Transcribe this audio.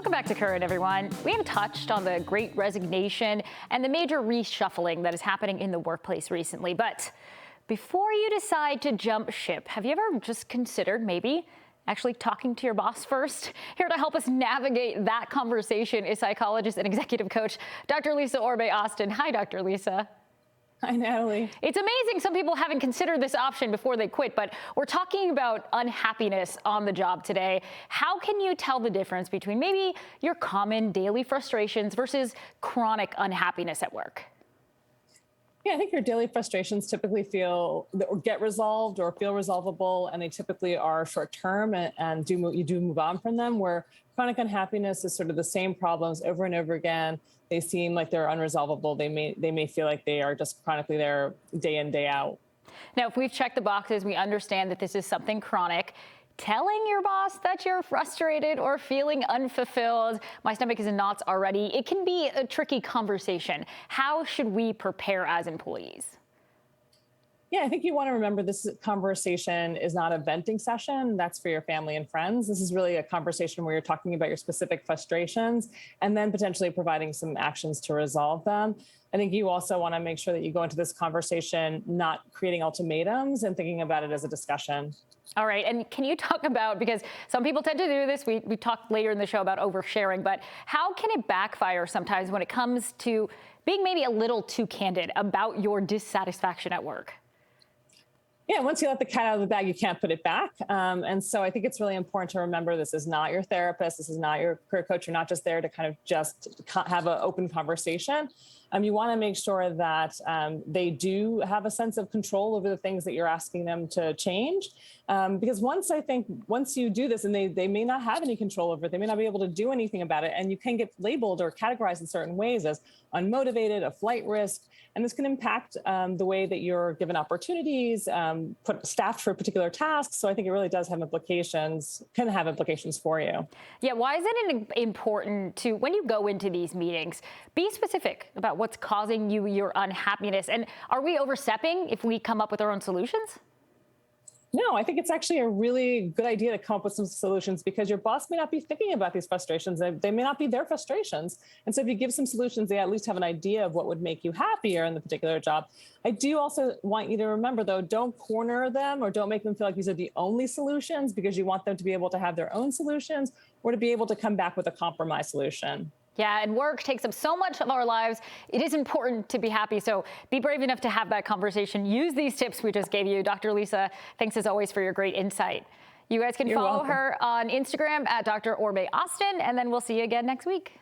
Welcome back to Current, everyone. We have touched on the Great Resignation and the major reshuffling that is happening in the workplace recently. But before you decide to jump ship, have you ever just considered maybe actually talking to your boss first? Here to help us navigate that conversation is psychologist and executive coach, Dr. Lisa Orbe-Austin. Hi, Dr. Lisa. Hi, Natalie. It's amazing some people haven't considered this option before they quit, but we're talking about unhappiness on the job today. How can you tell the difference between maybe your common daily frustrations versus chronic unhappiness at work? Yeah, I think your daily frustrations typically feel or get resolved or feel resolvable, and they typically are short term and you do move on from them. Where chronic unhappiness is sort of the same problems over and over again. They seem like they're unresolvable. They may feel like they are just chronically there day in, day out. Now, if we've checked the boxes, we understand that this is something chronic. Telling your boss that you're frustrated or feeling unfulfilled, my stomach is in knots already, it can be a tricky conversation. How should we prepare as employees? Yeah, I think you want to remember this conversation is not a venting session. That's for your family and friends. This is really a conversation where you're talking about your specific frustrations and then potentially providing some actions to resolve them. I think you also want to make sure that you go into this conversation not creating ultimatums and thinking about it as a discussion. All right. And can you talk about, because some people tend to do this, we talked later in the show about oversharing, but how can it backfire sometimes when it comes to being maybe a little too candid about your dissatisfaction at work? Yeah, once you let the cat out of the bag, you can't put it back. And so I think it's really important to remember this is not your therapist. This is not your career coach. You're not just there to kind of just have an open conversation. You want to make sure that they do have a sense of control over the things that you're asking them to change. Because once you do this and they may not have any control over it, they may not be able to do anything about it. And you can get labeled or categorized in certain ways as unmotivated, a flight risk. And this can impact the way that you're given opportunities, staffed for particular tasks. So I think it really does have implications, can have implications for you. Yeah, why is it important to, when you go into these meetings, be specific about what's causing you your unhappiness? And are we overstepping if we come up with our own solutions? No, I think it's actually a really good idea to come up with some solutions because your boss may not be thinking about these frustrations. They may not be their frustrations. And so if you give some solutions, they at least have an idea of what would make you happier in the particular job. I do also want you to remember, though, don't corner them or don't make them feel like these are the only solutions because you want them to be able to have their own solutions or to be able to come back with a compromise solution. Yeah, and work takes up so much of our lives. It is important to be happy. So be brave enough to have that conversation. Use these tips we just gave you. Dr. Lisa, thanks as always for your great insight. You guys can follow her on Instagram at Dr. Orbe-Austin, and then we'll see you again next week.